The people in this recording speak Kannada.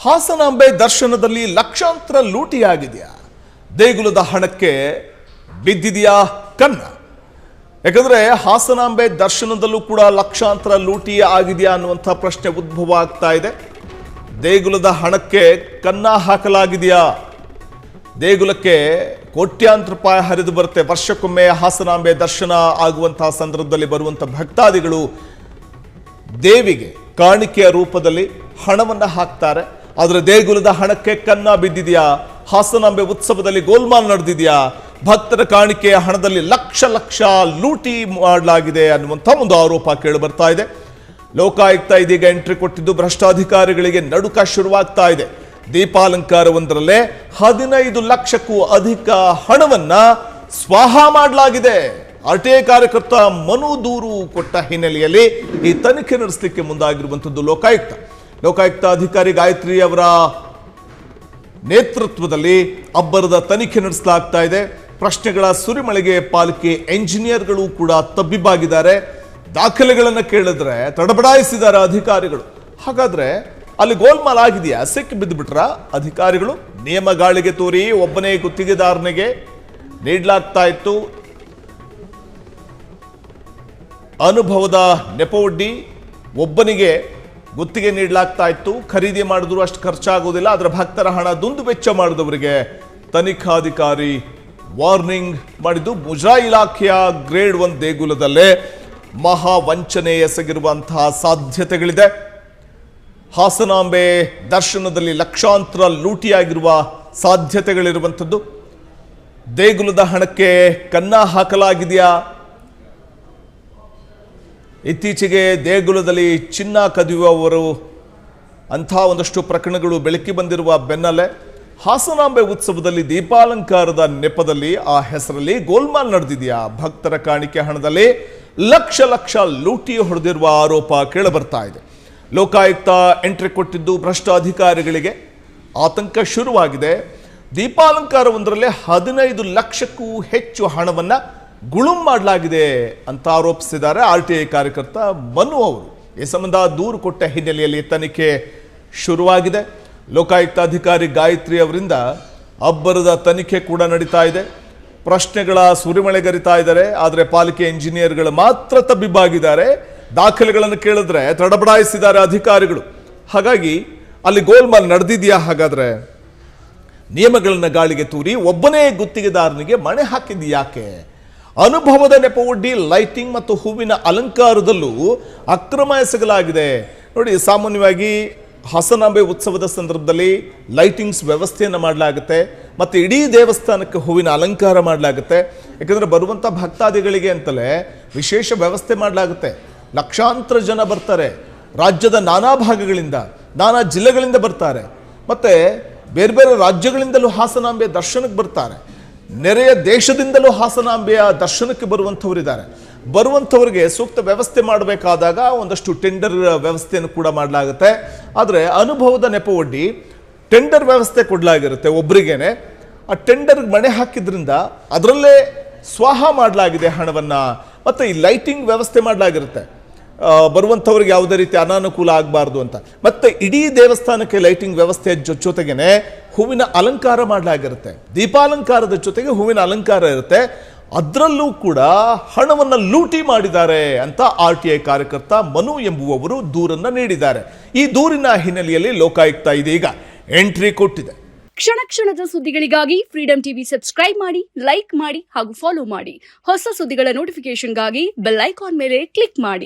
ಹಾಸನಾಂಬೆ ದರ್ಶನದಲ್ಲಿ ಲಕ್ಷಾಂತರ ಲೂಟಿಯಾಗಿದೆಯಾ? ದೇಗುಲದ ಹಣಕ್ಕೆ ಬಿದ್ದಿದೆಯಾ ಕನ್ನ? ಯಾಕಂದ್ರೆ ಹಾಸನಾಂಬೆ ದರ್ಶನದಲ್ಲೂ ಕೂಡ ಲಕ್ಷಾಂತರ ಲೂಟಿ ಆಗಿದೆಯಾ ಅನ್ನುವಂಥ ಪ್ರಶ್ನೆ ಉದ್ಭವ ಆಗ್ತಾ ಇದೆ. ದೇಗುಲದ ಹಣಕ್ಕೆ ಕನ್ನ ಹಾಕಲಾಗಿದೆಯಾ? ದೇಗುಲಕ್ಕೆ ಕೋಟ್ಯಾಂತರ ರೂಪಾಯಿ ಹರಿದು ಬರುತ್ತೆ. ವರ್ಷಕ್ಕೊಮ್ಮೆ ಹಾಸನಾಂಬೆ ದರ್ಶನ ಆಗುವಂತಹ ಸಂದರ್ಭದಲ್ಲಿ ಬರುವಂಥ ಭಕ್ತಾದಿಗಳು ದೇವಿಗೆ ಕಾಣಿಕೆಯ ರೂಪದಲ್ಲಿ ಹಣವನ್ನು ಹಾಕ್ತಾರೆ. ಆದರೆ ದೇಗುಲದ ಹಣಕ್ಕೆ ಕನ್ನ ಬಿದ್ದಿದೆಯಾ? ಹಾಸನಾಂಬೆ ಉತ್ಸವದಲ್ಲಿ ಗೋಲ್ಮಾಲ್ ನಡೆದಿದೆಯಾ? ಭಕ್ತರ ಕಾಣಿಕೆಯ ಹಣದಲ್ಲಿ ಲಕ್ಷ ಲಕ್ಷ ಲೂಟಿ ಮಾಡಲಾಗಿದೆ ಅನ್ನುವಂಥ ಒಂದು ಆರೋಪ ಕೇಳಿ ಬರ್ತಾ ಇದೆ. ಲೋಕಾಯುಕ್ತ ಇದೀಗ ಎಂಟ್ರಿ ಕೊಟ್ಟಿದ್ದು ಭ್ರಷ್ಟಾಧಿಕಾರಿಗಳಿಗೆ ನಡುಕ ಶುರುವಾಗ್ತಾ ಇದೆ. ದೀಪಾಲಂಕಾರವೊಂದರಲ್ಲೇ 15 ಲಕ್ಷಕ್ಕೂ ಅಧಿಕ ಹಣವನ್ನ ಸ್ವಾಹ ಮಾಡಲಾಗಿದೆ. ಆರ್ಟಿಐ ಕಾರ್ಯಕರ್ತ ಮನು ದೂರು ಕೊಟ್ಟ ಹಿನ್ನೆಲೆಯಲ್ಲಿ ಈ ತನಿಖೆ ನಡೆಸಲಿಕ್ಕೆ ಮುಂದಾಗಿರುವಂಥದ್ದು ಲೋಕಾಯುಕ್ತ ಅಧಿಕಾರಿ ಗಾಯತ್ರಿ ಅವರ ನೇತೃತ್ವದಲ್ಲಿ ಅಬ್ಬರದ ತನಿಖೆ ನಡೆಸಲಾಗ್ತಾ ಇದೆ. ಪ್ರಶ್ನೆಗಳ ಸುರಿಮಳೆಗೆ ಪಾಲಿಕೆ ಎಂಜಿನಿಯರ್ಗಳು ಕೂಡ ತಬ್ಬಿಬ್ಬಾಗಿದ್ದಾರೆ. ದಾಖಲೆಗಳನ್ನು ಕೇಳಿದ್ರೆ ತಡಬಡಾಯಿಸಿದ್ದಾರೆ ಅಧಿಕಾರಿಗಳು. ಹಾಗಾದ್ರೆ ಅಲ್ಲಿ ಗೋಲ್ಮಾಲ್ ಆಗಿದೆಯಾ? ಸಿಕ್ಕಿ ಬಿದ್ದುಬಿಟ್ರ ಅಧಿಕಾರಿಗಳು? ನಿಯಮ ಗಾಳಿಗೆ ತೋರಿ ಒಬ್ಬನೇ ಗುತ್ತಿಗೆದಾರನಿಗೆ ನೀಡಲಾಗ್ತಾ ಇತ್ತು ಅನುಭವದ ನೆಪವೊಡ್ಡಿ. ಒಬ್ಬನಿಗೆ ಗುತ್ತಿಗೆ ನೀಡಲಾಗ್ತಾ ಇತ್ತು. ಖರೀದಿ ಮಾಡಿದ್ರು ಅಷ್ಟು ಖರ್ಚಾಗೋದಿಲ್ಲ. ಅದರ ಭಕ್ತರ ಹಣ ದುಂದು ವೆಚ್ಚ ಮಾಡಿದವರಿಗೆ ತನಿಖಾಧಿಕಾರಿ ವಾರ್ನಿಂಗ್ ಮಾಡಿದ್ದು. ಮುಜರಾಯಿ ಇಲಾಖೆಯ ಗ್ರೇಡ್ 1 ದೇಗುಲದಲ್ಲೇ ಮಹಾ ವಂಚನೆ ಎಸಗಿರುವಂತಹ ಸಾಧ್ಯತೆಗಳಿದೆ. ಹಾಸನಾಂಬೆ ದರ್ಶನದಲ್ಲಿ ಲಕ್ಷಾಂತರ ಲೂಟಿಯಾಗಿರುವ ಸಾಧ್ಯತೆಗಳಿರುವಂಥದ್ದು. ದೇಗುಲದ ಹಣಕ್ಕೆ ಕನ್ನ ಹಾಕಲಾಗಿದೆಯಾ? ಇತ್ತೀಚೆಗೆ ದೇಗುಲದಲ್ಲಿ ಚಿನ್ನ ಕದಿಯುವವರು ಅಂಥ ಒಂದಷ್ಟು ಪ್ರಕರಣಗಳು ಬೆಳಕಿ ಬಂದಿರುವ ಬೆನ್ನಲ್ಲೇ ಹಾಸನಾಂಬೆ ಉತ್ಸವದಲ್ಲಿ ದೀಪಾಲಂಕಾರದ ನೆಪದಲ್ಲಿ ಆ ಹೆಸರಲ್ಲಿ ಗೋಲ್ಮಾಲ್ ನಡೆದಿದೆಯಾ? ಭಕ್ತರ ಕಾಣಿಕೆ ಹಣದಲ್ಲಿ ಲಕ್ಷ ಲಕ್ಷ ಲೂಟಿ ಹೊಡೆದಿರುವ ಆರೋಪ ಕೇಳಬರ್ತಾ ಇದೆ. ಲೋಕಾಯುಕ್ತ ಎಂಟ್ರಿ ಕೊಟ್ಟಿದ್ದು ಭ್ರಷ್ಟಾಧಿಕಾರಿಗಳಿಗೆ ಆತಂಕ ಶುರುವಾಗಿದೆ. ದೀಪಾಲಂಕಾರವೊಂದರಲ್ಲೇ 15 ಲಕ್ಷಕ್ಕೂ ಹೆಚ್ಚು ಹಣವನ್ನು ಗುಳುಂ ಮಾಡಲಾಗಿದೆ ಅಂತ ಆರೋಪಿಸಿದ್ದಾರೆ ಆರ್ಟಿಐ ಕಾರ್ಯಕರ್ತ ಮನು ಅವರು. ಈ ಸಂಬಂಧ ದೂರು ಕೊಟ್ಟ ಹಿನ್ನೆಲೆಯಲ್ಲಿ ತನಿಖೆ ಶುರುವಾಗಿದೆ. ಲೋಕಾಯುಕ್ತ ಅಧಿಕಾರಿ ಗಾಯತ್ರಿ ಅವರಿಂದ ಅಬ್ಬರದ ತನಿಖೆ ಕೂಡ ನಡೀತಾ ಇದೆ. ಪ್ರಶ್ನೆಗಳ ಸುರಿಮಳೆಗರಿತಾ ಇದ್ದಾರೆ. ಆದರೆ ಪಾಲಿಕೆ ಇಂಜಿನಿಯರ್ಗಳು ಮಾತ್ರ ತಬ್ಬಿಬ್ಬಾಗಿದ್ದಾರೆ. ದಾಖಲೆಗಳನ್ನು ಕೇಳಿದ್ರೆ ತಡಬಡಾಯಿಸಿದ್ದಾರೆ ಅಧಿಕಾರಿಗಳು. ಹಾಗಾಗಿ ಅಲ್ಲಿ ಗೋಲ್ಮಾಲ್ ನಡೆದಿದೆಯಾ? ಹಾಗಾದ್ರೆ ನಿಯಮಗಳನ್ನ ಗಾಳಿಗೆ ತೂರಿ ಒಬ್ಬನೇ ಗುತ್ತಿಗೆದಾರನಿಗೆ ಮಣೆ ಹಾಕಿದ್ದು ಯಾಕೆ? ಅನುಭವದ ನೆಪವೊಡ್ಡಿ ಲೈಟಿಂಗ್ ಮತ್ತು ಹೂವಿನ ಅಲಂಕಾರದಲ್ಲೂ ಅಕ್ರಮ ಎಸಗಲಾಗಿದೆ. ನೋಡಿ, ಸಾಮಾನ್ಯವಾಗಿ ಹಾಸನಾಂಬೆ ಉತ್ಸವದ ಸಂದರ್ಭದಲ್ಲಿ ಲೈಟಿಂಗ್ಸ್ ವ್ಯವಸ್ಥೆಯನ್ನು ಮಾಡಲಾಗುತ್ತೆ ಮತ್ತು ಇಡೀ ದೇವಸ್ಥಾನಕ್ಕೆ ಹೂವಿನ ಅಲಂಕಾರ ಮಾಡಲಾಗುತ್ತೆ. ಯಾಕಂದರೆ ಬರುವಂಥ ಭಕ್ತಾದಿಗಳಿಗೆ ಅಂತಲೇ ವಿಶೇಷ ವ್ಯವಸ್ಥೆ ಮಾಡಲಾಗುತ್ತೆ. ಲಕ್ಷಾಂತರ ಜನ ಬರ್ತಾರೆ. ರಾಜ್ಯದ ನಾನಾ ಭಾಗಗಳಿಂದ, ನಾನಾ ಜಿಲ್ಲೆಗಳಿಂದ ಬರ್ತಾರೆ. ಮತ್ತು ಬೇರೆ ಬೇರೆ ರಾಜ್ಯಗಳಿಂದಲೂ ಹಾಸನಾಂಬೆ ದರ್ಶನಕ್ಕೆ ಬರ್ತಾರೆ. ನೆರೆಯ ದೇಶದಿಂದಲೂ ಹಾಸನಾಂಬೆಯ ದರ್ಶನಕ್ಕೆ ಬರುವಂಥವರಿದ್ದಾರೆ. ಬರುವಂಥವರಿಗೆ ಸೂಕ್ತ ವ್ಯವಸ್ಥೆ ಮಾಡಬೇಕಾದಾಗ ಒಂದಷ್ಟು ಟೆಂಡರ್ ವ್ಯವಸ್ಥೆಯನ್ನು ಕೂಡ ಮಾಡಲಾಗುತ್ತೆ. ಆದರೆ ಅನುಭವದ ನೆಪವೊಡ್ಡಿ ಟೆಂಡರ್ ವ್ಯವಸ್ಥೆ ಕೊಡಲಾಗಿರುತ್ತೆ ಒಬ್ಬರಿಗೇನೆ. ಆ ಟೆಂಡರ್ಗೆ ಮಣೆ ಹಾಕಿದ್ರಿಂದ ಅದರಲ್ಲೇ ಸ್ವಾಹ ಮಾಡಲಾಗಿದೆ ಹಣವನ್ನು. ಮತ್ತು ಈ ಲೈಟಿಂಗ್ ವ್ಯವಸ್ಥೆ ಮಾಡಲಾಗಿರುತ್ತೆ, ಬರುವಂಥವ್ರಿಗೆ ಯಾವುದೇ ರೀತಿ ಅನಾನುಕೂಲ ಆಗಬಾರ್ದು ಅಂತ. ಮತ್ತು ಇಡೀ ದೇವಸ್ಥಾನಕ್ಕೆ ಲೈಟಿಂಗ್ ವ್ಯವಸ್ಥೆ ಜೊತೆಗೇನೆ ಹೂವಿನ ಅಲಂಕಾರ ಮಾಡಲಾಗಿರುತ್ತೆ. ದೀಪಾಲಂಕಾರದ ಜೊತೆಗೆ ಹೂವಿನ ಅಲಂಕಾರ ಇರುತ್ತೆ. ಅದರಲ್ಲೂ ಕೂಡ ಹಣವನ್ನು ಲೂಟಿ ಮಾಡಿದ್ದಾರೆ ಅಂತ ಆರ್ಟಿಐ ಕಾರ್ಯಕರ್ತ ಮನು ಎಂಬುವವರು ದೂರನ್ನು ನೀಡಿದ್ದಾರೆ. ಈ ದೂರಿನ ಹಿನ್ನೆಲೆಯಲ್ಲಿ ಲೋಕಾಯುಕ್ತ ಇದೀಗ ಎಂಟ್ರಿ ಕೊಟ್ಟಿದೆ. ಕ್ಷಣ ಕ್ಷಣದ ಸುದ್ದಿಗಳಿಗಾಗಿ ಫ್ರೀಡಂ ಟಿವಿ ಸಬ್ಸ್ಕ್ರೈಬ್ ಮಾಡಿ, ಲೈಕ್ ಮಾಡಿ ಹಾಗೂ ಫಾಲೋ ಮಾಡಿ. ಹೊಸ ಸುದ್ದಿಗಳ ನೋಟಿಫಿಕೇಶನ್ಗಾಗಿ ಬೆಲ್ ಐಕಾನ್ ಮೇಲೆ ಕ್ಲಿಕ್ ಮಾಡಿ.